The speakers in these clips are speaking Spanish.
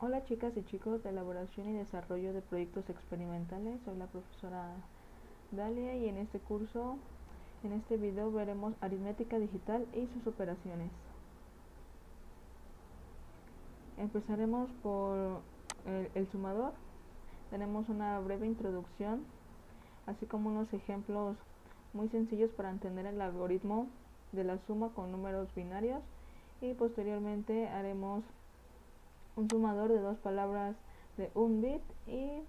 Hola chicas y chicos de elaboración y desarrollo de proyectos experimentales, soy la profesora Dalia y en este curso, en este video veremos aritmética digital y sus operaciones. Empezaremos por el sumador. Tenemos una breve introducción, así como unos ejemplos muy sencillos para entender el algoritmo de la suma con números binarios y posteriormente haremos un sumador de dos palabras de un bit y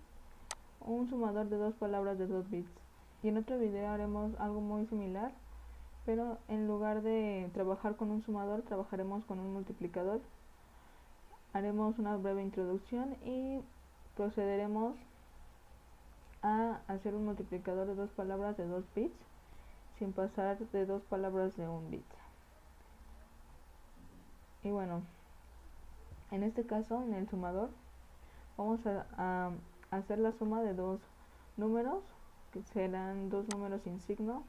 un sumador de dos palabras de 2 bits. Y en otro video haremos algo muy similar, pero en lugar de trabajar con un sumador, trabajaremos con un multiplicador. Haremos una breve introducción y procederemos a hacer un multiplicador de dos palabras de 2 bits sin pasar de dos palabras de un bit. Y bueno, en este caso, en el sumador, vamos a hacer la suma de dos números, que serán dos números sin signo,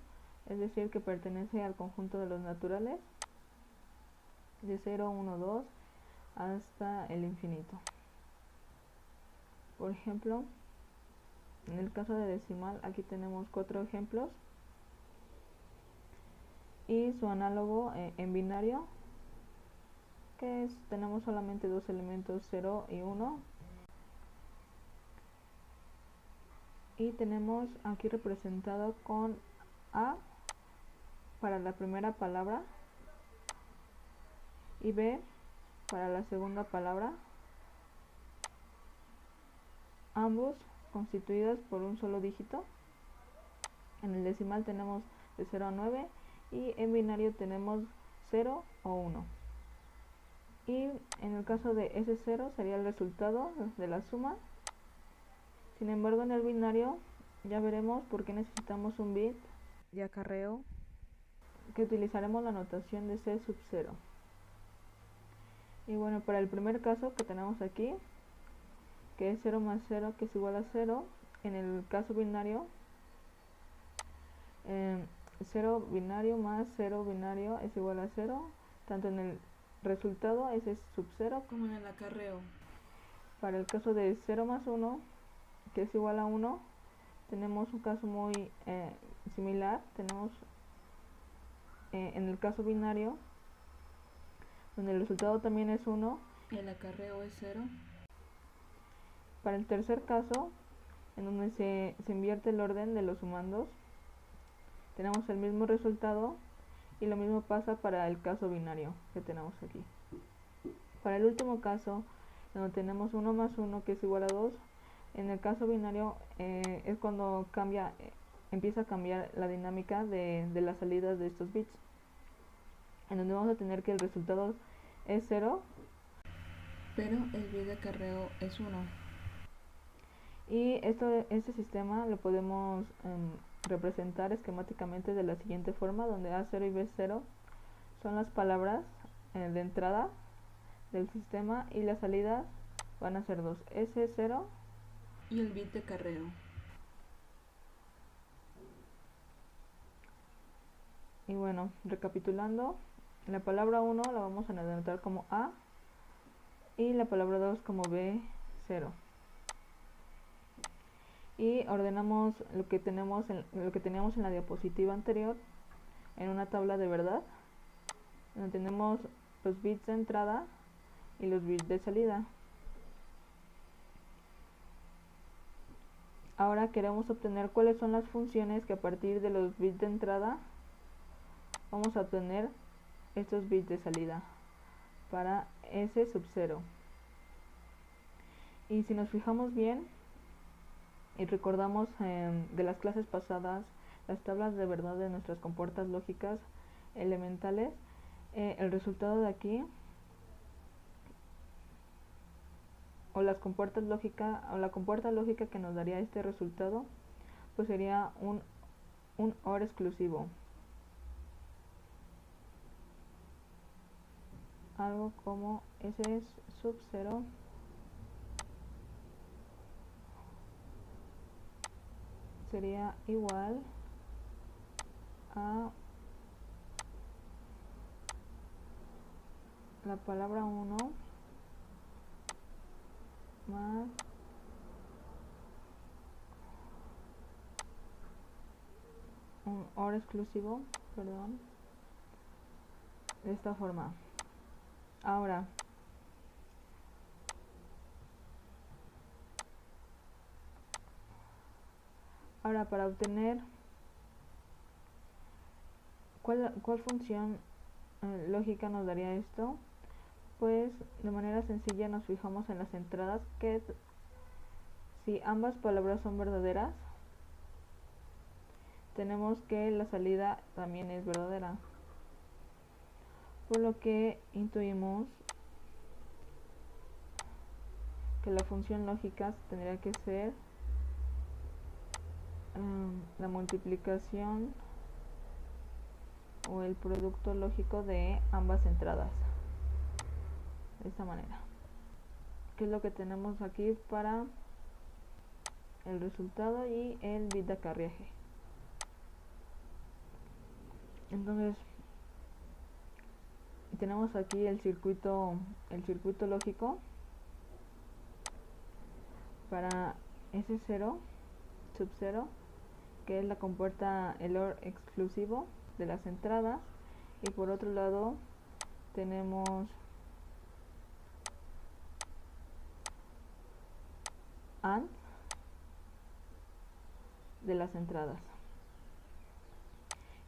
es decir, que pertenece al conjunto de los naturales, de 0, 1, 2 hasta el infinito. Por ejemplo, en el caso de decimal, aquí tenemos 4 ejemplos y su análogo en binario, que tenemos solamente dos elementos, 0 y 1, y tenemos aquí representado con A para la primera palabra y B para la segunda palabra, ambos constituidos por un solo dígito. En el decimal tenemos de 0 a 9 y en binario tenemos 0 o 1. Y en el caso de ese 0 sería el resultado de la suma. Sin embargo, en el binario ya veremos por qué necesitamos un bit de acarreo, que utilizaremos la notación de C sub 0. Y bueno, para el primer caso que tenemos aquí, que es 0 más 0, que es igual a 0, en el caso binario, 0 binario más 0 binario es igual a 0, tanto en el resultado S sub 0 como en el acarreo. Para el caso de 0 más 1, que es igual a 1, tenemos un caso muy similar. Tenemos en el caso binario, donde el resultado también es 1 y el acarreo es 0. Para el tercer caso, en donde se invierte el orden de los sumandos, tenemos el mismo resultado y lo mismo pasa para el caso binario que tenemos aquí. Para el último caso, donde tenemos 1 más 1 que es igual a 2, en el caso binario es cuando empieza a cambiar la dinámica de las salidas de estos bits, en donde vamos a tener que el resultado es 0, pero el bit de acarreo es 1. Y este sistema lo podemos representar esquemáticamente de la siguiente forma, donde A0 y B0 son las palabras de entrada del sistema y las salidas van a ser dos, S0 y el bit de acarreo. Y bueno, recapitulando, la palabra 1 la vamos a denotar como A y la palabra 2 como B0. Y ordenamos lo que teníamos en la diapositiva anterior en una tabla de verdad, donde tenemos los bits de entrada y los bits de salida. Ahora queremos obtener cuáles son las funciones que a partir de los bits de entrada vamos a obtener estos bits de salida para S sub 0. Y si nos fijamos bien y recordamos de las clases pasadas las tablas de verdad de nuestras compuertas lógicas elementales, el resultado de aquí, o la compuerta lógica que nos daría este resultado, pues sería un OR exclusivo, algo como S sub 0 sería igual a la palabra 1 más un OR exclusivo, perdón, de esta forma. Ahora para obtener ¿cuál función lógica nos daría esto? Pues de manera sencilla nos fijamos en las entradas, que si ambas palabras son verdaderas, tenemos que la salida también es verdadera, por lo que intuimos que la función lógica tendría que ser la multiplicación o el producto lógico de ambas entradas, de esta manera, que es lo que tenemos aquí para el resultado y el bit de acarreaje. Entonces tenemos aquí el circuito lógico para S0 sub 0, que es la compuerta el OR exclusivo de las entradas, y por otro lado tenemos AND de las entradas.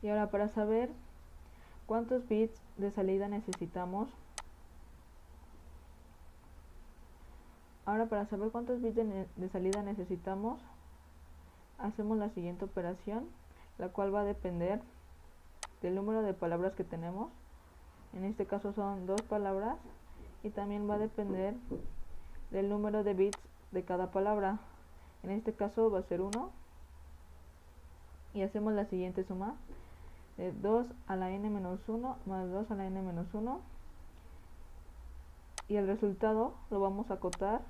Y ahora para saber cuántos bits de salida necesitamos, hacemos la siguiente operación, la cual va a depender del número de palabras que tenemos. En este caso son 2 palabras, y también va a depender del número de bits de cada palabra. En este caso va a ser 1, y hacemos la siguiente suma: 2 a la n-1 más 2 a la n-1, y el resultado lo vamos a acotar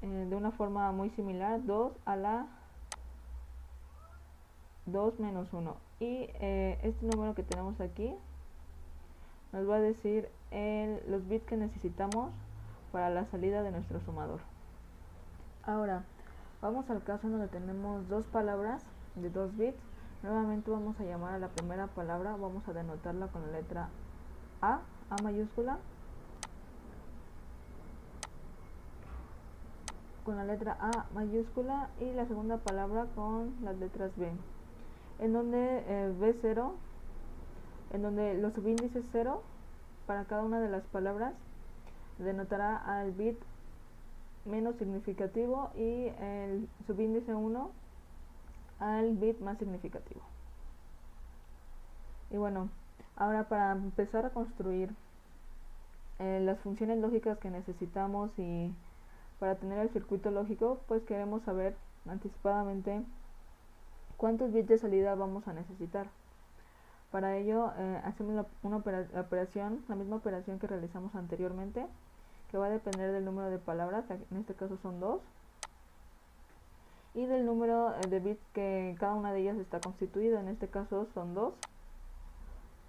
de una forma muy similar: 2 a la 2 menos 1, y este número que tenemos aquí nos va a decir los bits que necesitamos para la salida de nuestro sumador. Ahora vamos al caso en donde tenemos 2 palabras de 2 bits. Nuevamente vamos a llamar a la primera palabra, vamos a denotarla con la letra A mayúscula, y la segunda palabra con las letras B, en donde B0, en donde los subíndices 0 para cada una de las palabras denotará al bit menos significativo, y el subíndice 1 al bit más significativo. Y bueno, ahora para empezar a construir las funciones lógicas que necesitamos, y para tener el circuito lógico, pues queremos saber anticipadamente cuántos bits de salida vamos a necesitar. Para ello hacemos la misma operación que realizamos anteriormente, que va a depender del número de palabras, en este caso son 2, y del número de bits que cada una de ellas está constituida, en este caso son 2.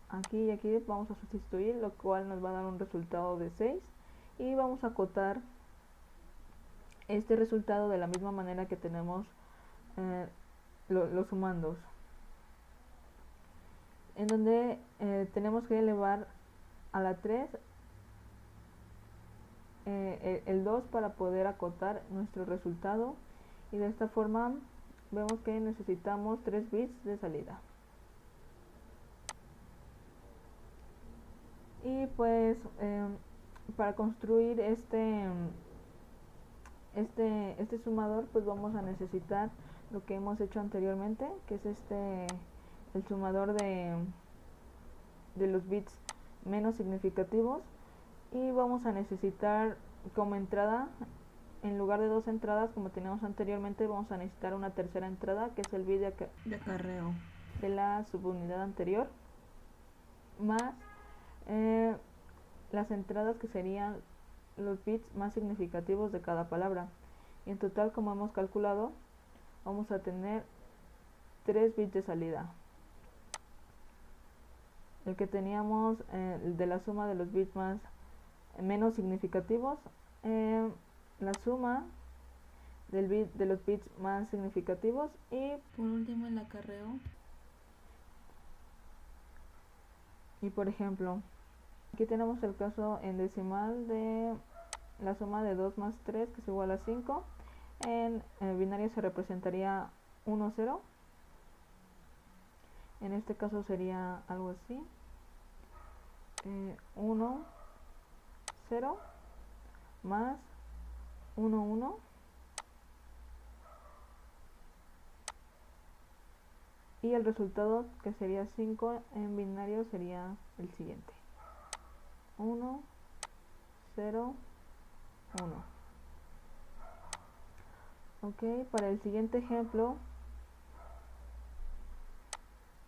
Aquí y aquí vamos a sustituir, lo cual nos va a dar un resultado de 6, y vamos a acotar este resultado de la misma manera que tenemos los sumandos, en donde tenemos que elevar a la 3 el 2 para poder acotar nuestro resultado, y de esta forma vemos que necesitamos 3 bits de salida. Y pues para construir este sumador, pues vamos a necesitar lo que hemos hecho anteriormente, que es el sumador de los bits menos significativos, y vamos a necesitar como entrada, en lugar de 2 entradas como teníamos anteriormente, vamos a necesitar una tercera entrada, que es el bit de acarreo de la subunidad anterior, más las entradas que serían los bits más significativos de cada palabra. Y en total, como hemos calculado, vamos a tener 3 bits de salida. El que teníamos de la suma de los bits menos significativos, la suma de los bits más significativos, y por último el acarreo. Y por ejemplo, aquí tenemos el caso en decimal de la suma de 2 más 3, que es igual a 5. En binario se representaría 1, 0. En este caso sería algo así. 1, 0 más 1, 1. Y el resultado, que sería 5 en binario, sería el siguiente: 1, 0, 1. Ok, para el siguiente ejemplo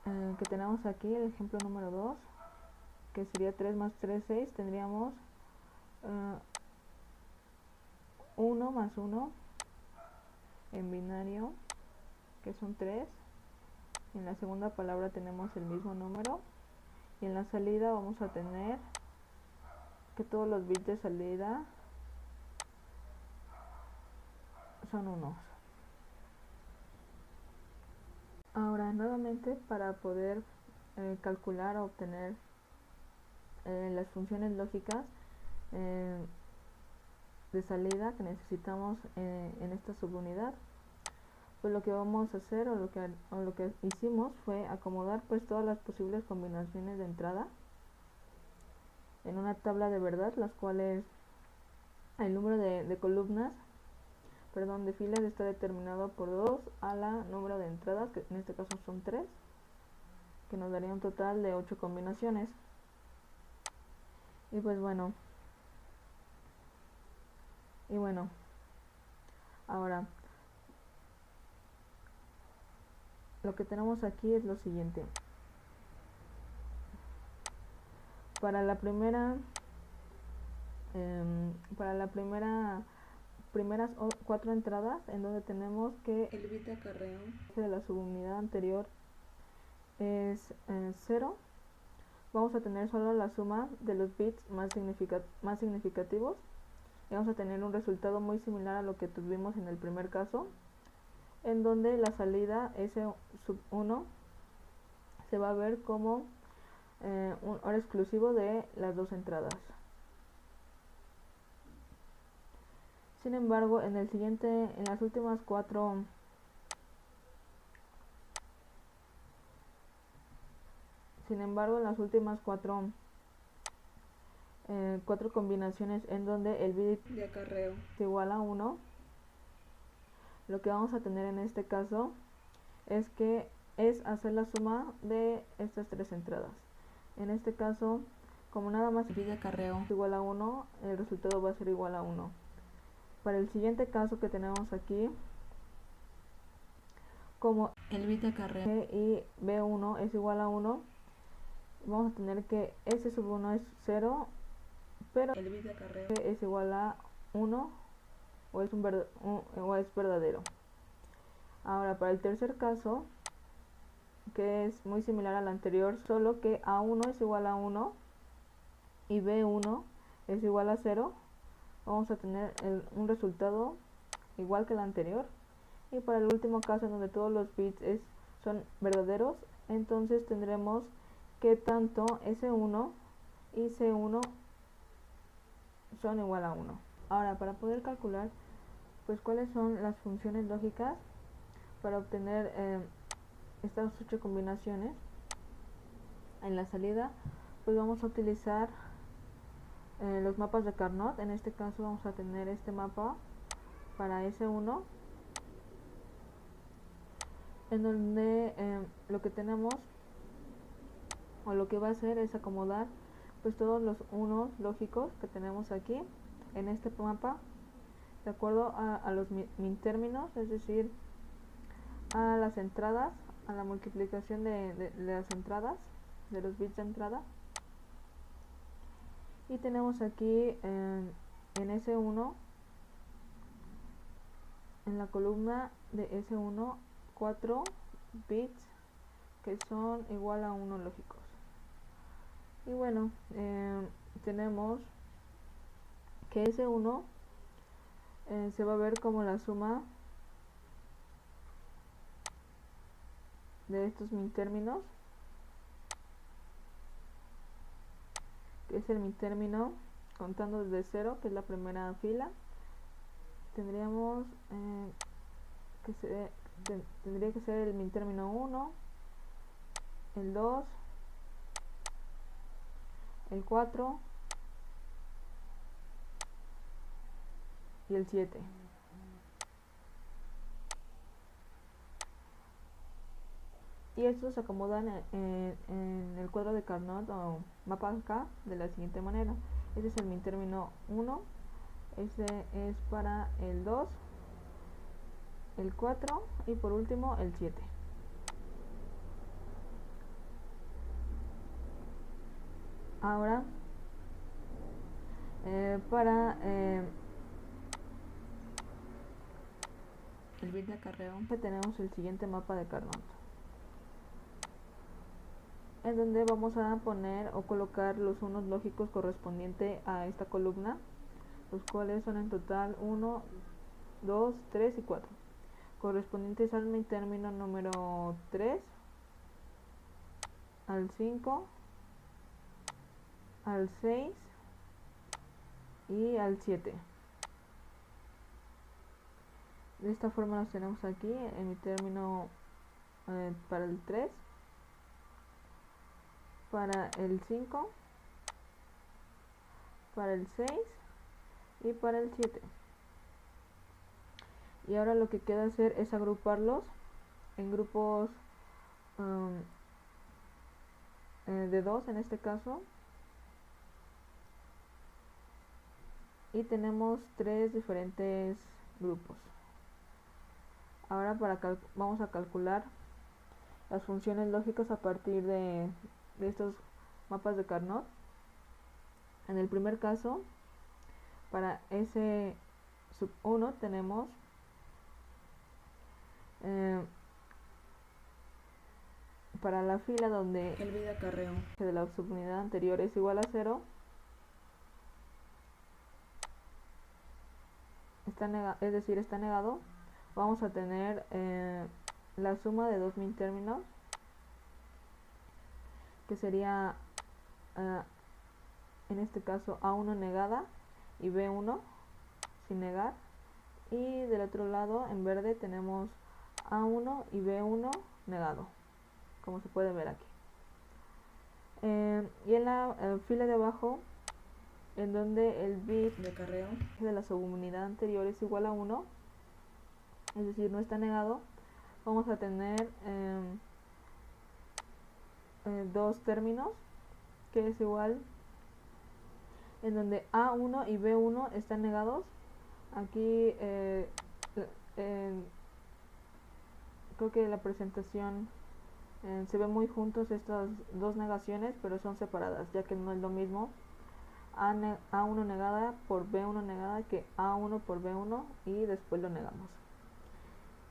que tenemos aquí, el ejemplo número 2, que sería 3 más 3, 6, tendríamos 1 más 1 en binario, que son 3. En la segunda palabra tenemos el mismo número, y en la salida vamos a tener que todos los bits de salida son unos. Ahora, nuevamente, para poder calcular o obtener las funciones lógicas de salida que necesitamos en esta subunidad, pues lo que vamos a hacer, o lo que hicimos, fue acomodar pues todas las posibles combinaciones de entrada en una tabla de verdad, las cuales el número de columnas, de filas, está determinado por 2 a la número de entradas, que en este caso son 3, que nos daría un total de 8 combinaciones. Y bueno, ahora lo que tenemos aquí es lo siguiente. Para la primeras 4 entradas, en donde tenemos que el bit de acarreo de la subunidad anterior es 0, vamos a tener solo la suma de los bits más significativos, y vamos a tener un resultado muy similar a lo que tuvimos en el primer caso, en donde la salida S1 se va a ver como un OR exclusivo de las dos entradas. Sin embargo, en las últimas cuatro combinaciones en donde el bit de acarreo es igual a 1, lo que vamos a tener en este caso es hacer la suma de estas 3 entradas. En este caso, como nada más el bit de acarreo es igual a 1, el resultado va a ser igual a 1. Para el siguiente caso que tenemos aquí, como el bit de acarreo y B1 es igual a 1, vamos a tener que S1 es 0, pero el bit de acarreo es igual a 1 o es verdadero. Ahora, para el tercer caso, que es muy similar al anterior, solo que A1 es igual a 1 y B1 es igual a 0, vamos a tener un resultado igual que el anterior. Y para el último caso, en donde todos los bits son verdaderos, entonces tendremos que tanto S1 y C1 son igual a 1. Ahora, para poder calcular pues cuáles son las funciones lógicas para obtener estas 8 combinaciones en la salida, pues vamos a utilizar los mapas de Carnot. En este caso vamos a tener este mapa para S1, en donde lo que tenemos, o lo que va a hacer, es acomodar pues todos los unos lógicos que tenemos aquí en este mapa de acuerdo a los min términos, es decir, a las entradas, a la multiplicación de las entradas, de los bits de entrada. Y tenemos aquí en S1, en la columna de S1, 4 bits que son igual a 1 lógicos. Y tenemos que S1 se va a ver como la suma de estos mitérminos, que es el mitérmino contando desde 0, que es la primera fila. Tendríamos tendría que ser el mitérmino 1, el 2, el 4 y el 7. Y estos se acomodan en el cuadro de Carnot o mapa K de la siguiente manera. Este es el mitérmino 1, este es para el 2, el 4 y por último el 7. Ahora, para el bit de acarreo, tenemos el siguiente mapa de Carnot, en donde vamos a poner o colocar los unos lógicos correspondientes a esta columna, los cuales son en total 1, 2, 3 y 4, correspondientes al mitérmino número 3, al 5, al 6 y al 7. De esta forma los tenemos aquí, el mitérmino para el 3, para el 5, para el 6 y para el 7. Y ahora lo que queda hacer es agruparlos en grupos de 2 en este caso, y tenemos 3 diferentes grupos. Ahora vamos a calcular las funciones lógicas a partir de estos mapas de Carnot. En el primer caso, para S sub 1 tenemos para la fila donde el bit de acarreo de la subunidad anterior es igual a 0, es decir, está negado, vamos a tener la suma de dos mitérminos, que sería en este caso A1 negada y B1 sin negar, y del otro lado en verde tenemos A1 y B1 negado, como se puede ver aquí. Y en la fila de abajo, en donde el bit de acarreo de la subunidad anterior es igual a 1, es decir, no está negado, vamos a tener dos términos, que es igual, en donde A1 y B1 están negados. Aquí creo que la presentación se ve muy juntos estas dos negaciones, pero son separadas, ya que no es lo mismo A1 negada por B1 negada que A1 por B1 y después lo negamos.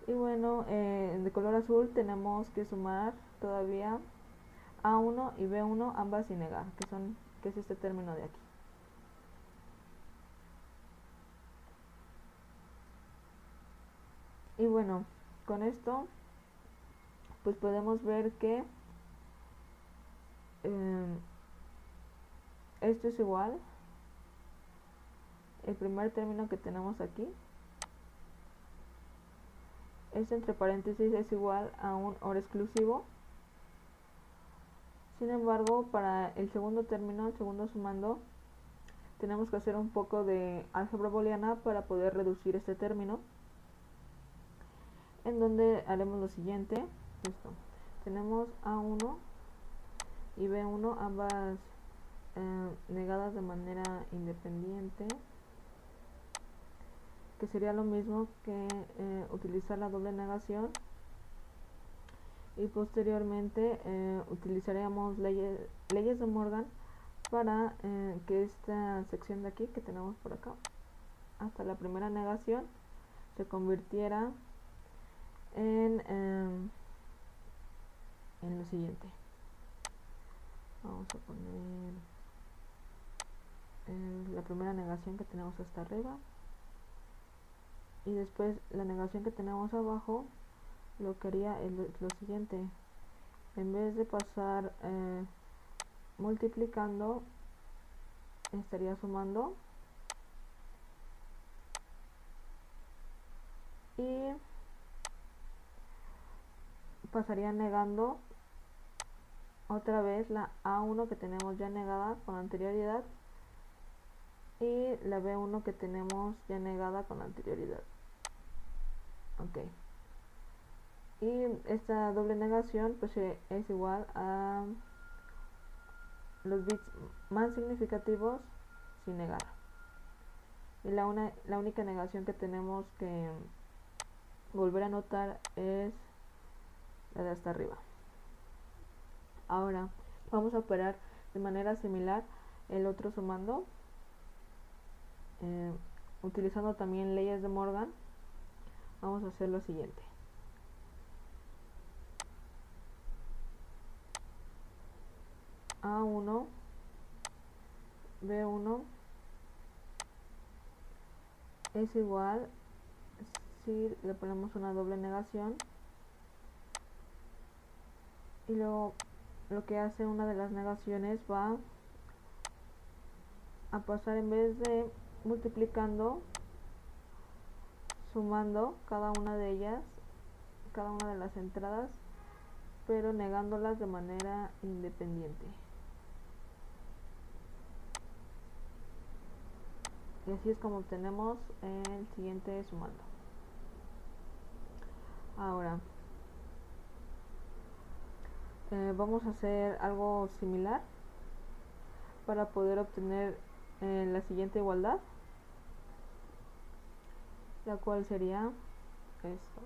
Y bueno, de color azul tenemos que sumar todavía A1 y B1 ambas sin negar, que es este término de aquí. Y bueno, con esto pues podemos ver que esto es igual, el primer término que tenemos aquí, esto entre paréntesis es igual a un OR exclusivo. Sin embargo, para el segundo término, el segundo sumando, tenemos que hacer un poco de álgebra booleana para poder reducir este término, en donde haremos lo siguiente. Listo. Tenemos A1 y B1 ambas negadas de manera independiente, que sería lo mismo que utilizar la doble negación, y posteriormente utilizaríamos leyes de Morgan para que esta sección de aquí que tenemos por acá hasta la primera negación se convirtiera en lo siguiente. Vamos a poner la primera negación que tenemos hasta arriba, y después la negación que tenemos abajo lo que haría es lo siguiente: en vez de pasar multiplicando, estaría sumando y pasaría negando otra vez la A1 que tenemos ya negada con anterioridad y la B1 que tenemos ya negada con anterioridad. Ok, y esta doble negación pues es igual a los bits más significativos sin negar, y la única negación que tenemos que volver a anotar es la de hasta arriba. Ahora vamos a operar de manera similar el otro sumando, utilizando también leyes de Morgan. Vamos a hacer lo siguiente: A1 B1 es igual, si le ponemos una doble negación, y luego lo que hace una de las negaciones va a pasar, en vez de multiplicando, sumando cada una de ellas, cada una de las entradas, pero negándolas de manera independiente. Y así es como obtenemos el siguiente sumando. Ahora vamos a hacer algo similar para poder obtener la siguiente igualdad, la cual sería esto: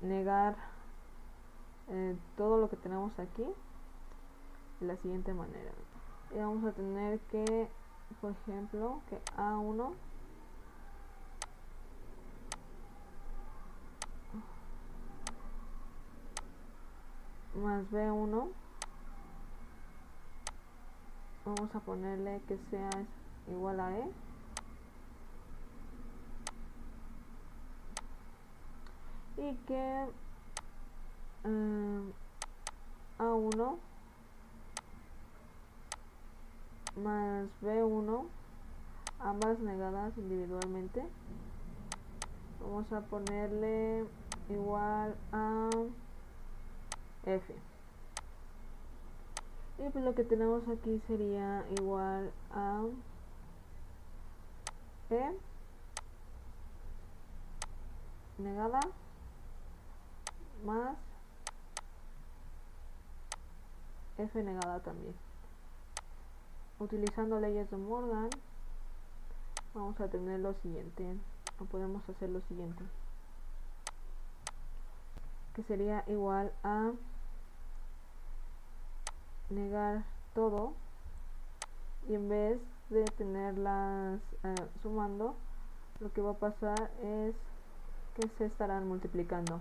negar todo lo que tenemos aquí de la siguiente manera. Y vamos a tener que, por ejemplo, que A1 más B1, vamos a ponerle que sea igual a E, y que A1 más B1, ambas negadas individualmente, vamos a ponerle igual a F. Y pues lo que tenemos aquí sería igual a E negada más F negada también. Utilizando leyes de Morgan vamos a tener lo siguiente, o podemos hacer lo siguiente, que sería igual a negar todo, y en vez de tenerlas sumando, lo que va a pasar es que se estarán multiplicando,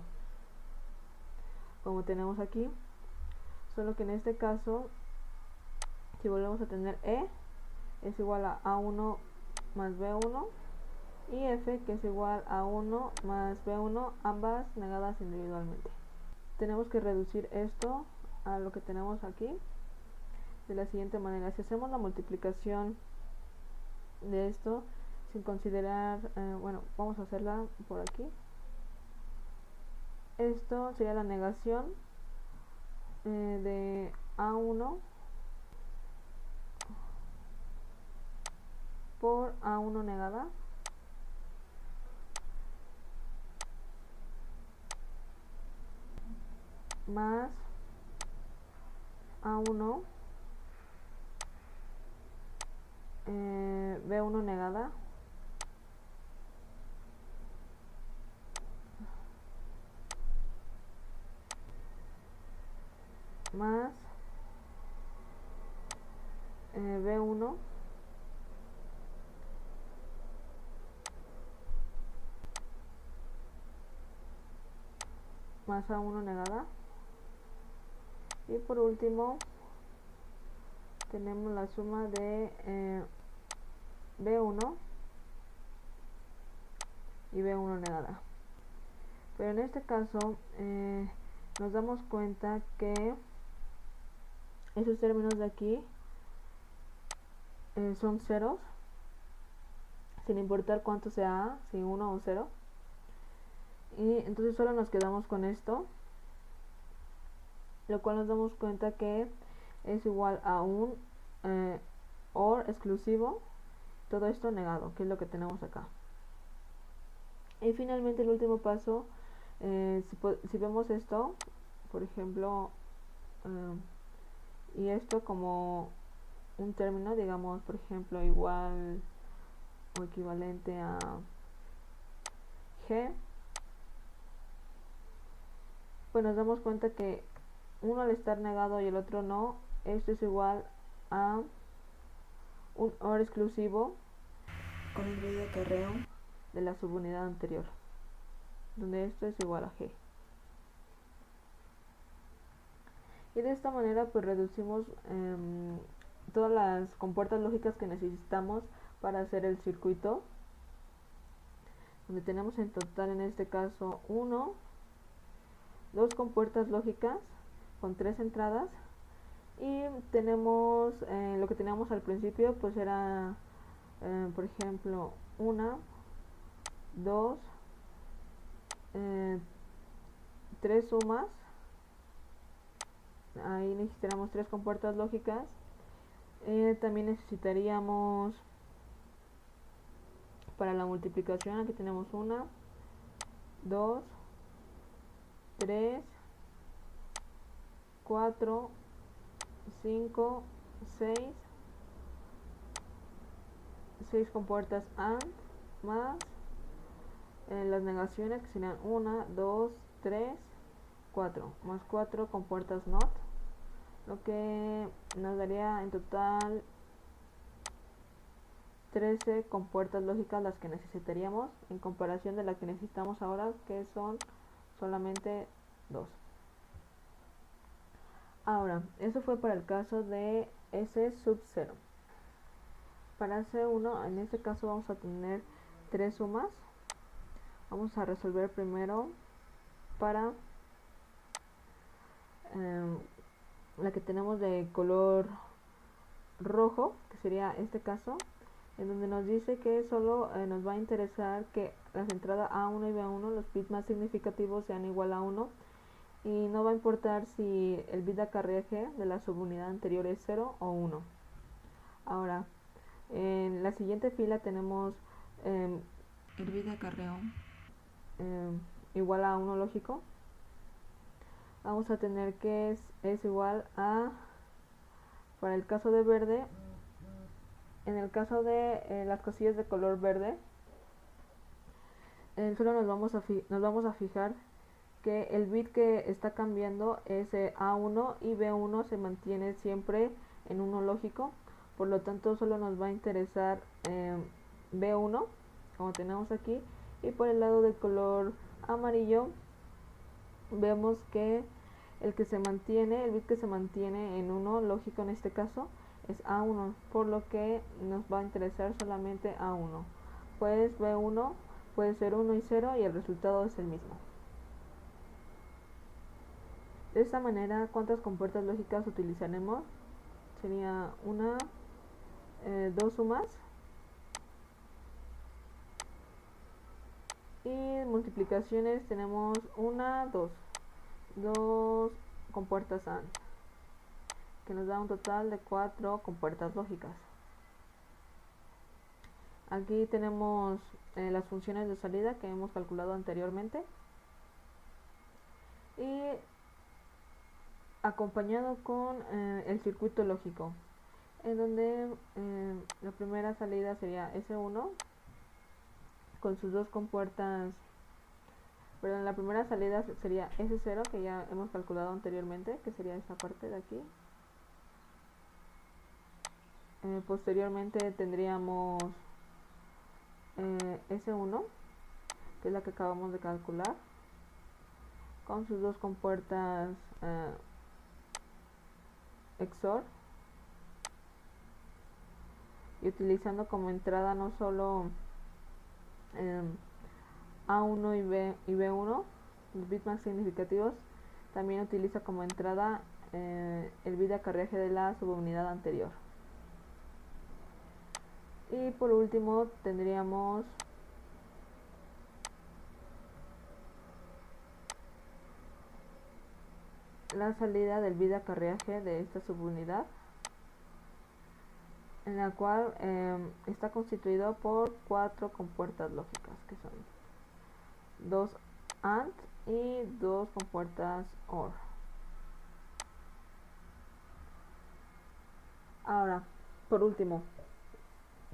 como tenemos aquí, solo que en este caso, si volvemos a tener E, es igual a A1 más B1, y F, que es igual a 1 más B1, ambas negadas individualmente. Tenemos que reducir esto a lo que tenemos aquí de la siguiente manera: si hacemos la multiplicación de esto sin considerar, bueno, vamos a hacerla por aquí. Esto sería la negación de A1 por A1 negada más A1 B1 negada más B1 más A1 negada, y por último tenemos la suma de B1 y B1 negada. Pero en este caso nos damos cuenta que esos términos de aquí son ceros, sin importar cuánto sea A, si 1 o 0. Y entonces solo nos quedamos con esto, lo cual nos damos cuenta que es igual a un OR exclusivo, todo esto negado, que es lo que tenemos acá. Y finalmente el último paso, si vemos esto, por ejemplo, y esto como un término, digamos, por ejemplo, igual o equivalente a G, pues nos damos cuenta que uno al estar negado y el otro no, esto es igual a un OR exclusivo con el bit de acarreo de la subunidad anterior, donde esto es igual a G. Y de esta manera pues reducimos todas las compuertas lógicas que necesitamos para hacer el circuito, donde tenemos en total en este caso 2 compuertas lógicas con 3 entradas, y tenemos lo que teníamos al principio pues era por ejemplo 1, 2, 3 sumas. Ahí necesitaríamos 3 compuertas lógicas. También necesitaríamos para la multiplicación, aquí tenemos 1, 2, 3, 4, 5, 6 compuertas AND, más las negaciones, que serían 1, 2, 3, 4, más 4 compuertas NOT, lo que nos daría en total 13 compuertas lógicas las que necesitaríamos, en comparación de las que necesitamos ahora, que son solamente 2. Ahora, eso fue para el caso de S sub 0. Para C1, en este caso vamos a tener 3 sumas. Vamos a resolver primero para la que tenemos de color rojo, que sería este caso, en donde nos dice que solo nos va a interesar que las entradas A1 y B1, los bits más significativos, sean igual a 1, y no va a importar si el bit de acarreaje de la subunidad anterior es 0 o 1. Ahora, en la siguiente fila tenemos el bit de acarreo igual a 1 lógico. Vamos a tener que es igual a, para el caso de verde, en el caso de las cosillas de color verde, solo nos vamos a fijar que el bit que está cambiando es A1 y B1 se mantiene siempre en 1 lógico, por lo tanto solo nos va a interesar B1, como tenemos aquí, y por el lado de color amarillo vemos que el bit que se mantiene en 1 lógico en este caso es A1, por lo que nos va a interesar solamente A1, pues B1 puede ser 1 y 0 y el resultado es el mismo. De esta manera, ¿cuántas compuertas lógicas utilizaremos? Sería 2 sumas y multiplicaciones tenemos 2 compuertas AND, que nos da un total de 4 compuertas lógicas. Aquí tenemos las funciones de salida que hemos calculado anteriormente, y acompañado con el circuito lógico, en donde la primera salida sería S1 con sus 2 compuertas, perdón, la primera salida sería S0, que ya hemos calculado anteriormente, que sería esta parte de aquí. Posteriormente tendríamos S1, que es la que acabamos de calcular, con sus 2 compuertas XOR, y utilizando como entrada no solo A1 y B1, los bits más significativos, también utiliza como entrada el bit de acarreaje de la subunidad anterior. Y por último tendríamos la salida del bit de acarreaje de esta subunidad, en la cual está constituido por 4 compuertas lógicas, que son 2 AND y 2 compuertas OR. Ahora, por último,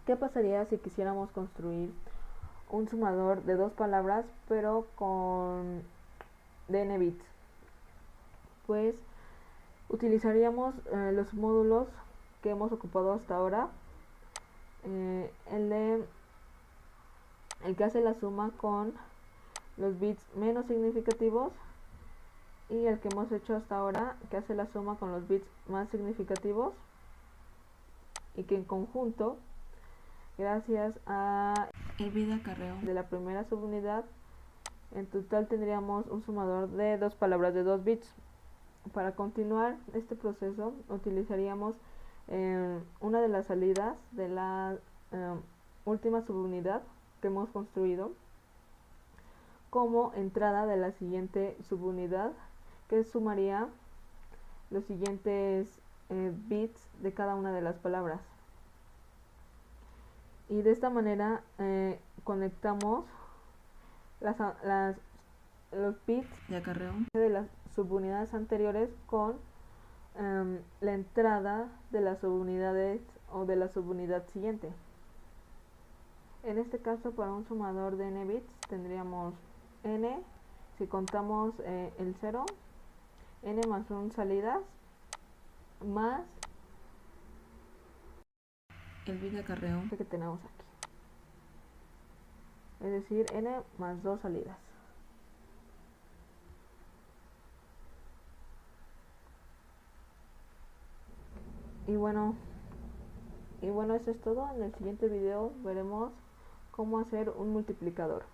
¿qué pasaría si quisiéramos construir un sumador de 2 palabras pero con n bits? Pues utilizaríamos los módulos que hemos ocupado hasta ahora, el que hace la suma con los bits menos significativos y el que hemos hecho hasta ahora, que hace la suma con los bits más significativos, y que en conjunto, gracias a el bit de acarreo de la primera subunidad, en total tendríamos un sumador de 2 palabras de 2 bits. Para continuar este proceso utilizaríamos una de las salidas de la última subunidad que hemos construido como entrada de la siguiente subunidad, que sumaría los siguientes bits de cada una de las palabras. Y de esta manera conectamos los bits de acarreo de las subunidades anteriores con la entrada de las subunidades o de la subunidad siguiente. En este caso, para un sumador de n bits tendríamos n, si contamos el 0, n más 1 salidas, más el bit de acarreo que tenemos aquí, es decir, n más 2 salidas. Y bueno, eso es todo. En el siguiente video veremos cómo hacer un multiplicador.